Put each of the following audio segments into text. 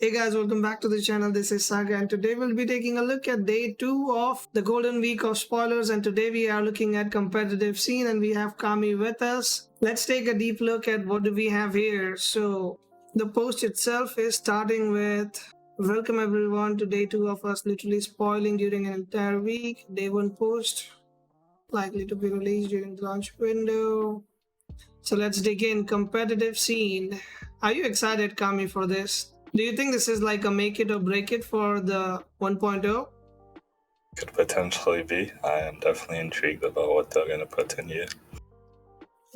Hey guys, welcome back to the channel. This is Saga and today we'll be taking a look at day 2 of the golden week of spoilers, and today we are looking at competitive scene and we have 𝗂𝗵𝗆 with us. Let's take a deep look at what do we have here. So the post itself is starting with welcome everyone to day 2 of us literally spoiling during an entire week. Day 1 post likely to be released during the launch window. So let's dig in. Competitive scene. Are you excited, 𝗂𝗵𝗆, for this? Do you think this is like a make it or break it for the 1.0? Could potentially be. I am definitely intrigued about what they're going to put in here.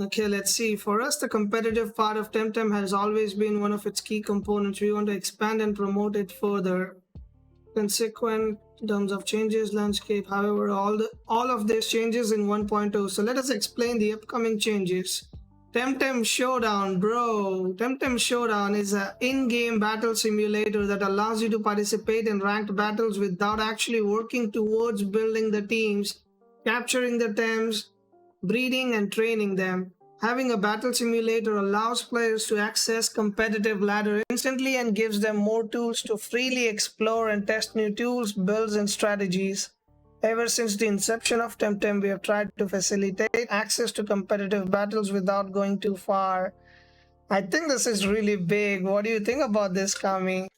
Okay, let's see. For us, the competitive part of Temtem has always been one of its key components. We want to expand and promote it further. Consequent in terms of changes, landscape, however, all of this changes in 1.0. So let us explain the upcoming changes. Temtem Showdown, bro. Temtem Showdown is an in-game battle simulator that allows you to participate in ranked battles without actually working towards building the teams, capturing the Tems, breeding and training them. Having a battle simulator allows players to access competitive ladder instantly and gives them more tools to freely explore and test new tools, builds and strategies. Ever since the inception of Temtem, we have tried to facilitate access to competitive battles without going too far. I think this is really big. What do you think about this, 𝗂𝗵𝗆?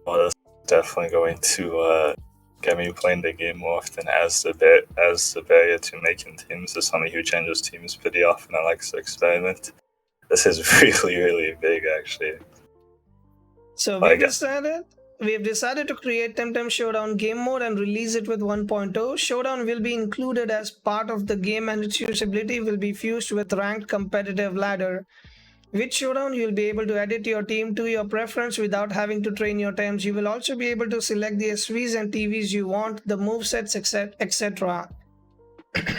Well, that's definitely going to get me playing the game more often as the barrier to making teams. As somebody who changes teams pretty often, I like to experiment. This is really big, actually. So we have decided to create Temtem Showdown game mode and release it with 1.0. Showdown will be included as part of the game and its usability will be fused with ranked competitive ladder. With Showdown, you'll be able to edit your team to your preference without having to train your teams. You will also be able to select the SVs and TVs you want, the movesets, etc.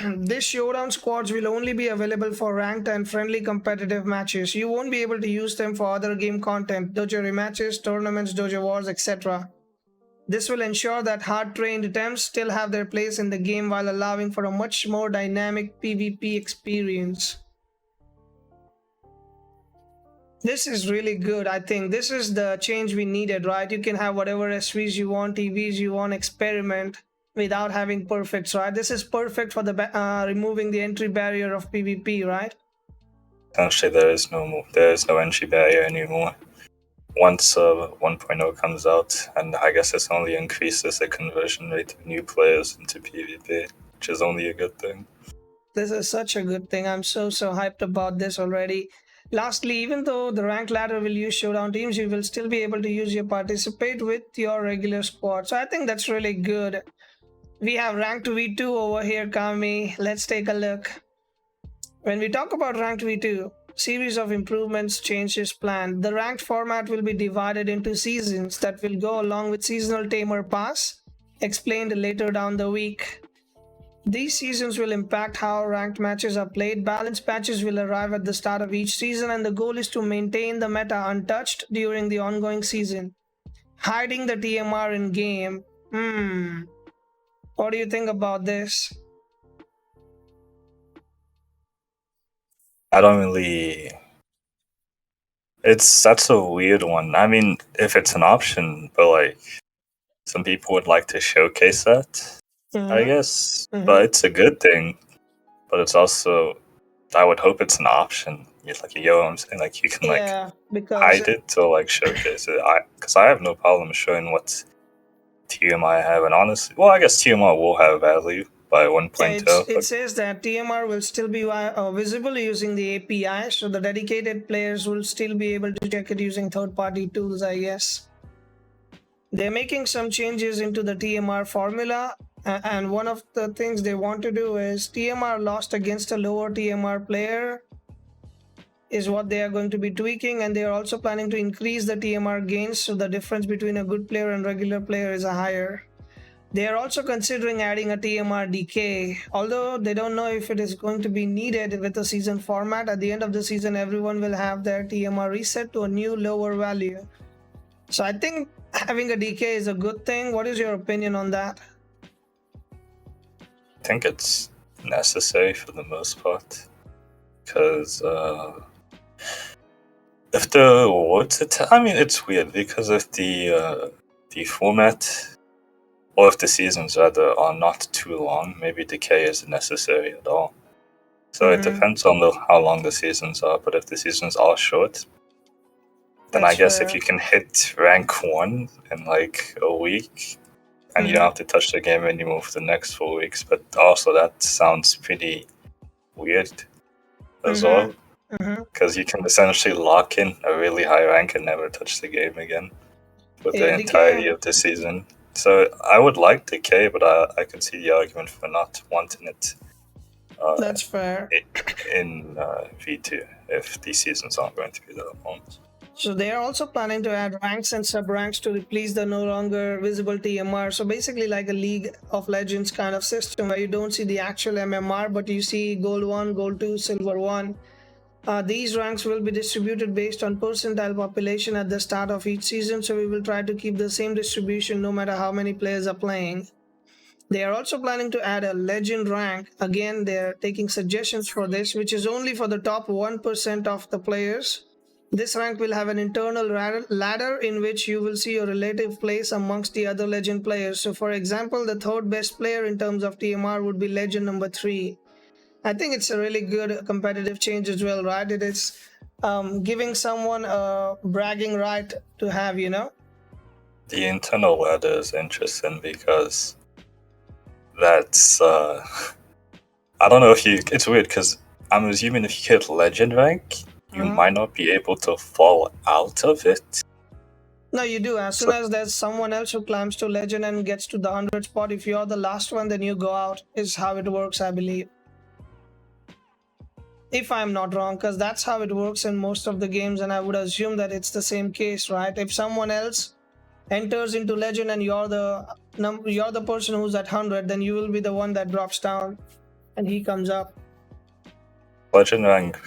This Showdown squads will only be available for ranked and friendly competitive matches. You won't be able to use them for other game content, dojo rematches, tournaments, dojo wars, etc. This will ensure that hard-trained Tems still have their place in the game while allowing for a much more dynamic PvP experience. This is really good. I think this is the change we needed, right? You can have whatever SVs you want, TVs you want, experiment without having perfects, right? This is perfect for the removing the entry barrier of PvP, right? Actually, there is no entry barrier anymore. Once 1.0 comes out, and I guess this only increases the conversion rate of new players into PvP, which is only a good thing. This is such a good thing. I'm so hyped about this already. Lastly, even though the ranked ladder will use showdown teams, you will still be able to use your participate with your regular squad. So I think that's really good. We have ranked V2 over here, 𝗂𝗵𝗆. Let's take a look. When we talk about ranked V2, series of improvements, changes planned. The ranked format will be divided into seasons that will go along with seasonal tamer pass, explained later down the week. These seasons will impact how ranked matches are played. Balanced patches will arrive at the start of each season, and the goal is to maintain the meta untouched during the ongoing season. Hiding the TMR in game. What do you think about this? I don't really... That's a weird one. I mean, if it's an option, but like, some people would like to showcase that, I guess. But it's a good thing. But it's also, I would hope it's an option. It's like, you know what I'm saying? Like, you can hide it or like showcase it. Because I have no problem showing what TMR I have, and honestly, well, I guess TMR will have value by 1.0. It says that TMR will still be visible using the API, so the dedicated players will still be able to check it using third-party tools, I guess. They're making some changes into the TMR formula, and one of the things they want to do is TMR lost against a lower TMR player is what they are going to be tweaking, and they are also planning to increase the TMR gains, so the difference between a good player and regular player is higher. They are also considering adding a TMR decay, although they don't know if it is going to be needed with the season format. At the end of the season, everyone will have their TMR reset to a new lower value. So I think having a decay is a good thing. What is your opinion on that? I think it's necessary for the most part, because If the awards, I mean, it's weird because if the format, or if the seasons rather are not too long, maybe decay isn't necessary at all. So it depends on how long the seasons are. But if the seasons are short, then That's I guess fair. if you can hit rank 1 in like a week, and you don't have to touch the game anymore for the next 4 weeks. But also that sounds pretty weird as well, because you can essentially lock in a really high rank and never touch the game again for the entirety of the season. So I would like decay, but I can see the argument for not wanting it. That's fair. In V2, if these seasons aren't going to be that long. So they are also planning to add ranks and sub-ranks to replace the no longer visible TMR. So basically like a League of Legends kind of system where you don't see the actual MMR, but you see Gold 1, Gold 2, Silver 1. These ranks will be distributed based on percentile population at the start of each season. So we will try to keep the same distribution no matter how many players are playing. They are also planning to add a legend rank. Again, they're taking suggestions for this, which is only for the top 1% of the players. This rank will have an internal ladder in which you will see your relative place amongst the other legend players. So for example, the third best player in terms of TMR would be legend number 3. I think it's a really good competitive change as well, right? It is giving someone a bragging right to have, you know? The internal ladder is interesting because that's, I don't know if it's weird because I'm assuming if you hit legend rank, you might not be able to fall out of it. No, you do. As soon as there's someone else who climbs to legend and gets to the 100 spot, if you're the last one, then you go out, is how it works, I believe. If I'm not wrong, because that's how it works in most of the games, and I would assume that it's the same case, right? If someone else enters into legend and you're the person who's at 100, then you will be the one that drops down and he comes up. Legend rank,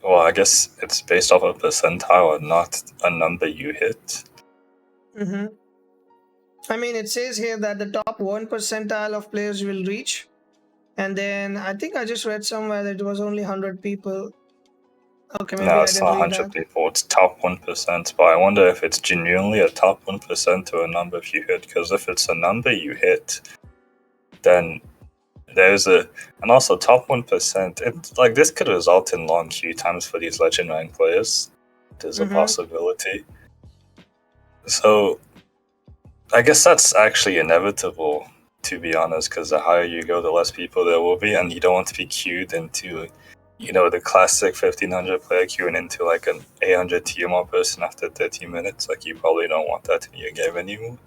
well, I guess it's based off a percentile and not a number you hit. I mean, it says here that the top 1 percentile of players will reach. And then I think I just read somewhere that it was only 100 people. Okay, maybe no, I it's didn't not read 100 that. people. It's top 1%. But I wonder if it's genuinely a top 1% or a number you hit. Because if it's a number you hit, then there's and also top 1%. It's like this could result in long queue times for these legend rank players. There's a possibility. So I guess that's actually inevitable, to be honest, because the higher you go, the less people there will be, and you don't want to be queued into, the classic 1500 player queuing into like an 800 TMR person after 30 minutes. Like, you probably don't want that in your game anymore.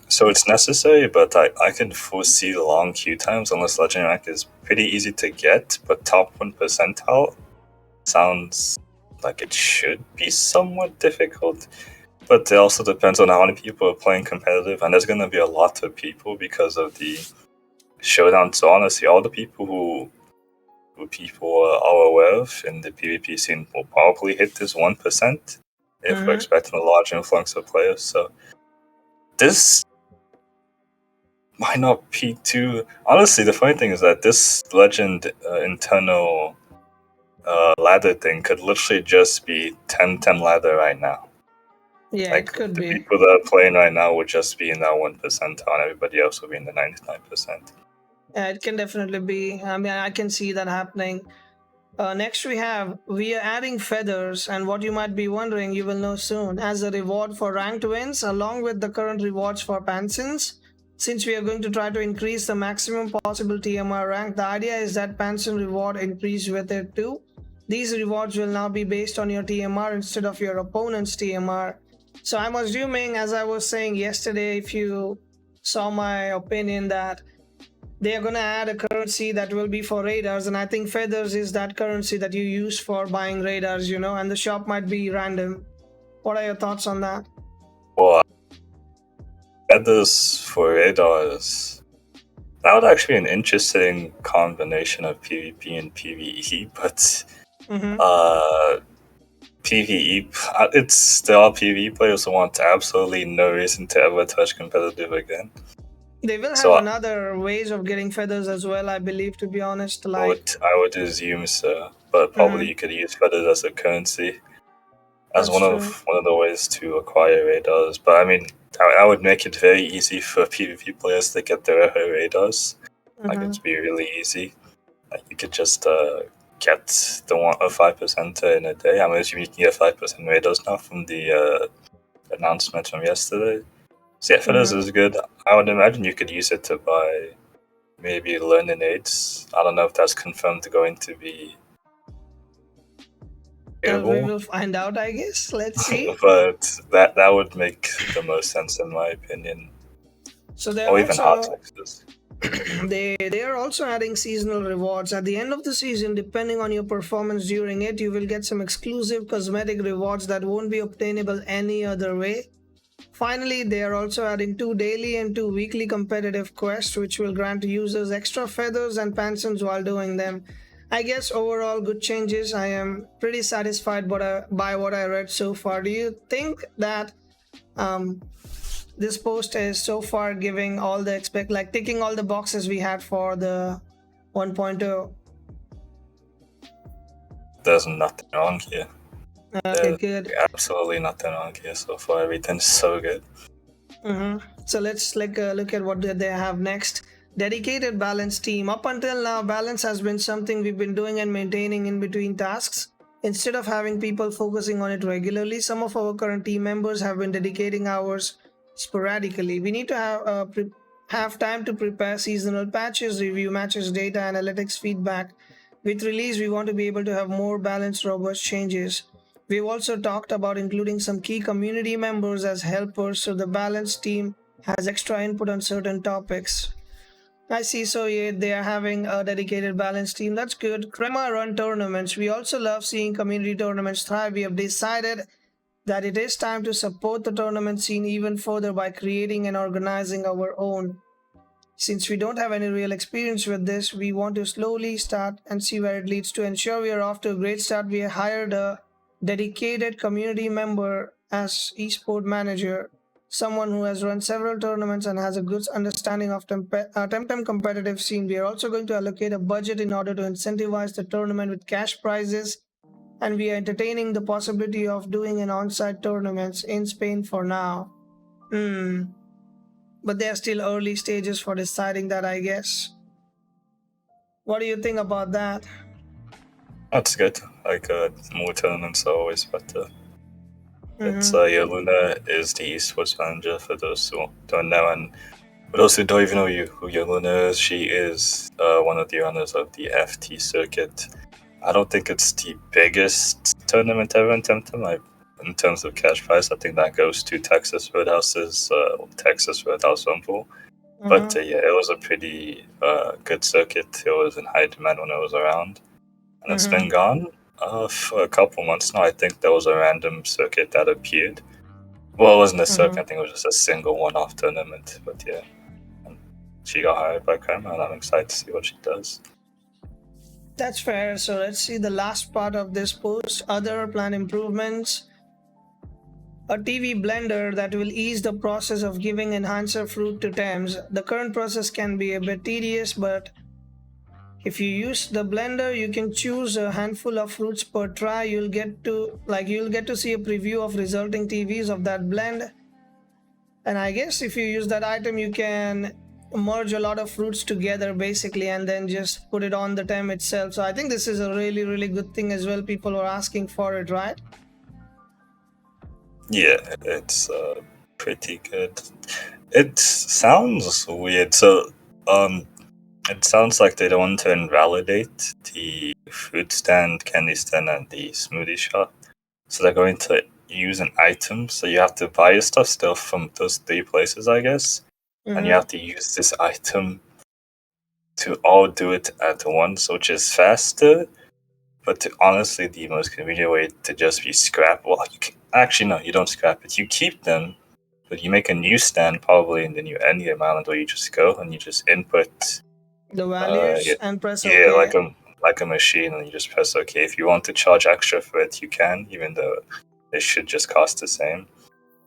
So it's necessary, but I can foresee the long queue times unless legend rank is pretty easy to get, but top 1 percentile sounds like it should be somewhat difficult. But it also depends on how many people are playing competitive, and there's going to be a lot of people because of the showdown. So honestly, all the people who people are aware of in the PvP scene will probably hit this 1% if we're expecting a large influx of players. So this might not be too... Honestly, the funny thing is that this legend internal ladder thing could literally just be 10-10 ladder right now. Yeah, like, it could the be. people that are playing right now would just be in that 1%, and everybody else will be in the 99%. Yeah, it can definitely be. I mean, I can see that happening. Next we are adding feathers, and what you might be wondering, you will know soon, as a reward for ranked wins, along with the current rewards for Pansins. Since we are going to try to increase the maximum possible TMR rank, the idea is that Pansin reward increase with it too. These rewards will now be based on your TMR instead of your opponent's TMR. So I'm assuming, as I was saying yesterday, if you saw my opinion, that they are going to add a currency that will be for radars, and I think feathers is that currency that you use for buying radars, and the shop might be random. What are your thoughts on that? Well, feathers for radars, that would actually be an interesting combination of PvP and PvE, but PvE, it's still PvE players who want absolutely no reason to ever touch competitive again. They will have another ways of getting feathers as well, I believe, to be honest. I would assume so, but probably you could use feathers as a currency. as one of the ways to acquire radars. But I mean, I would make it very easy for PvP players to get their radars. Like it'd be really easy. Like you could just get the 5% in a day. I'm assuming you can get 5% radars now from the announcement from yesterday. So yeah, for this is good. I would imagine you could use it to buy maybe learning aids. I don't know if that's confirmed going to be available. We will find out, I guess. Let's see. But that would make the most sense in my opinion. So they're or even hard textures. They are also adding seasonal rewards. At the end of the season, depending on your performance during it, you will get some exclusive cosmetic rewards that won't be obtainable any other way. Finally, they are also adding 2 daily and 2 weekly competitive quests, which will grant users extra feathers and pensions while doing them. I guess overall good changes. I am pretty satisfied by what I read so far. Do you think that this post is so far giving all the ticking all the boxes we had for the 1.0? There's nothing wrong here. Okay, good. Absolutely nothing wrong here so far. Everything's so good. So let's look at what they have next. Dedicated balance team. Up until now, balance has been something we've been doing and maintaining in between tasks. Instead of having people focusing on it regularly, some of our current team members have been dedicating hours sporadically. We need to have time to prepare seasonal patches, review matches data, analytics feedback. With release, we want to be able to have more balanced, robust changes. We've also talked about including some key community members as helpers so the balance team has extra input on certain topics. I see, so yeah, they are having a dedicated balance team. That's good. Crema run tournaments. We also love seeing community tournaments thrive. We have decided that it is time to support the tournament scene even further by creating and organizing our own. Since we don't have any real experience with this, we want to slowly start and see where it leads. To ensure we are off to a great start, we hired a dedicated community member as esport manager, someone who has run several tournaments and has a good understanding of Temtem competitive scene. We are also going to allocate a budget in order to incentivize the tournament with cash prizes, and we are entertaining the possibility of doing an on-site tournaments in Spain for now. But they are still early stages for deciding that, I guess. What do you think about that? That's good. Like more tournaments are always better. It's Yeluna is the esports manager for those who don't know, and for those who don't even know who Yeluna is, she is one of the runners of the FT circuit. I don't think it's the biggest tournament ever in Temtem. In terms of cash prize, I think that goes to Texas Roadhouse's Texas Roadhouse Rumble. But yeah, it was a pretty good circuit. It was in high demand when it was around. And it's been gone for a couple months now. I think there was a random circuit that appeared. Well, it wasn't a circuit. I think it was just a single one-off tournament. But yeah, and she got hired by Crema, and I'm excited to see what she does. That's fair. So let's see the last part of this post. Other plan improvements. A TV blender that will ease the process of giving enhancer fruit to TEMs. The current process can be a bit tedious, but if you use the blender, you can choose a handful of fruits per try. You'll get to see a preview of resulting TVs of that blend. And I guess if you use that item, you can merge a lot of fruits together basically and then just put it on the TEM itself. So I think this is a really, really good thing as well. People are asking for it, right? Yeah, it's pretty good. It sounds weird. So, it sounds like they don't want to invalidate the fruit stand, candy stand, and the smoothie shop. So they're going to use an item. So you have to buy your stuff still from those 3 places, I guess. And you have to use this item to all do it at once, which is faster. But honestly, the most convenient way to just be scrap. Well, actually, no, you don't scrap it. You keep them, but you make a new stand probably in the new endgame island where you just go and you just input the values and press OK. Yeah, like a machine, and you just press OK. If you want to charge extra for it, you can, even though it should just cost the same.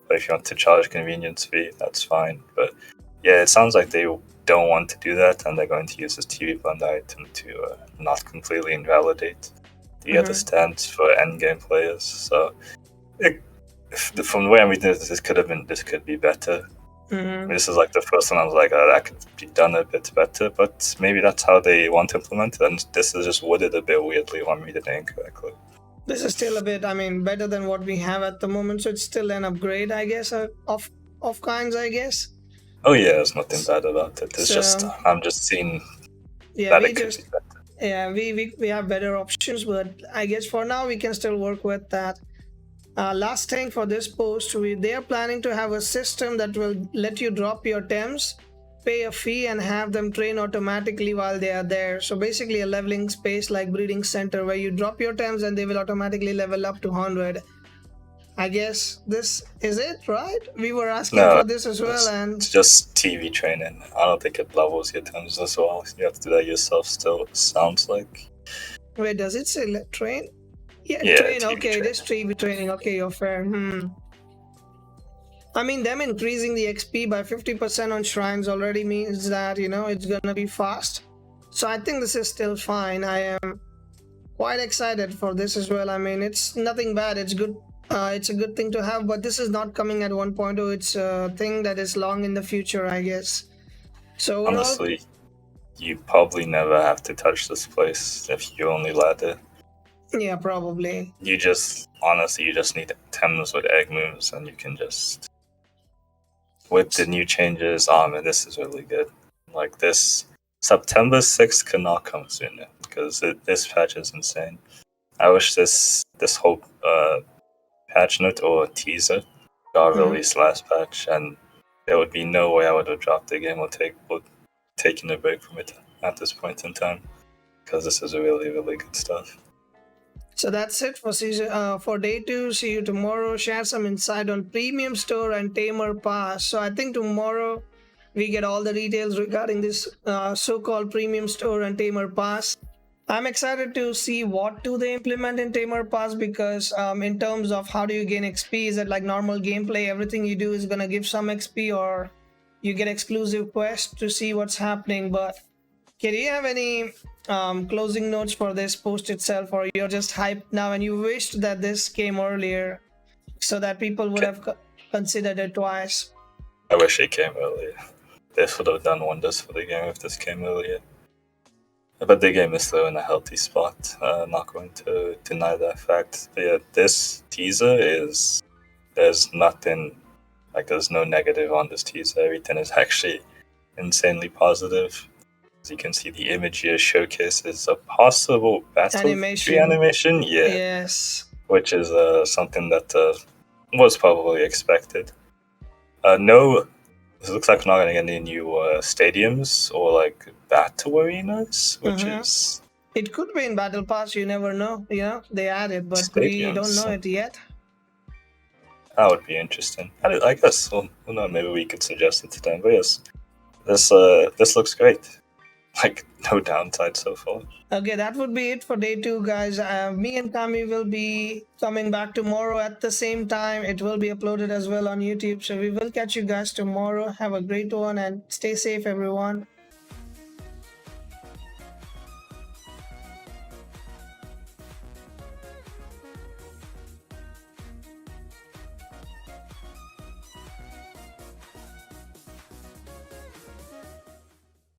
But if you want to charge convenience fee, that's fine. But yeah, it sounds like they don't want to do that, and they're going to use this TV blender item to not completely invalidate the other stands for endgame players. So from the way I'm reading this could be better. This is like the first one I was like, oh, that could be done a bit better, but maybe that's how they want to implement it, and this is just worded a bit weirdly if I'm reading it incorrectly. This is still a bit, better than what we have at the moment, so it's still an upgrade, I guess, of kinds, I guess. Oh yeah, there's nothing bad about it. It's just, I'm just seeing that it could be better. Yeah, we have better options, but I guess for now we can still work with that. Last thing for this post, they are planning to have a system that will let you drop your Tems, pay a fee, and have them train automatically while they are there. So basically a leveling space like breeding center where you drop your Tems and they will automatically level up to 100. I guess this is it, right? We were asking for this as well, and it's just TV training. I don't think it levels your Tems as well. You have to do that yourself still, it sounds like. Wait, does it say train? Yeah, train. Okay, this TV training. Okay, you're fair. Them increasing the XP by 50% on shrines already means that, it's gonna be fast. So I think this is still fine. I am quite excited for this as well. It's nothing bad. It's good. It's a good thing to have, but this is not coming at 1.0. It's a thing that is long in the future, I guess. So honestly, you probably never have to touch this place if you only ladder. Yeah, probably. You just need Tems with egg moves, and you can just, with the new changes, man, this is really good. Like this, September 6th cannot come sooner, because this patch is insane. I wish this whole patch note or teaser got released last patch, and there would be no way I would have dropped the game or taken a break from it at this point in time, because this is really, really good stuff. So that's it for day 2. See you tomorrow. Share some insight on Premium Store and Tamer Pass. So I think tomorrow we get all the details regarding this so-called Premium Store and Tamer Pass. I'm excited to see what do they implement in Tamer Pass, because in terms of how do you gain XP, is it like normal gameplay? Everything you do is gonna give some XP, or you get exclusive quests to see what's happening? But do you have any closing notes for this post itself, or you're just hyped now and you wished that this came earlier so that people would have considered it twice? I wish it came earlier. This would have done wonders for the game if this came earlier. But the game is still in a healthy spot. I'm not going to deny that fact. But yeah, this teaser there's nothing, there's no negative on this teaser. Everything is actually insanely positive. As you can see, the image here showcases a possible battle animation. Yeah. Yes. Which is something that was probably expected. No, it looks like we're not going to get any new stadiums or battle arenas, which is... It could be in Battle Pass, you never know. They added, but we don't know it yet. That would be interesting. I guess, well, maybe we could suggest it to them. But yes, this looks great. No downside so far. Okay, that would be it for day 2, guys. Me and Kami will be coming back tomorrow at the same time. It will be uploaded as well on YouTube. So we will catch you guys tomorrow. Have a great one and stay safe, everyone.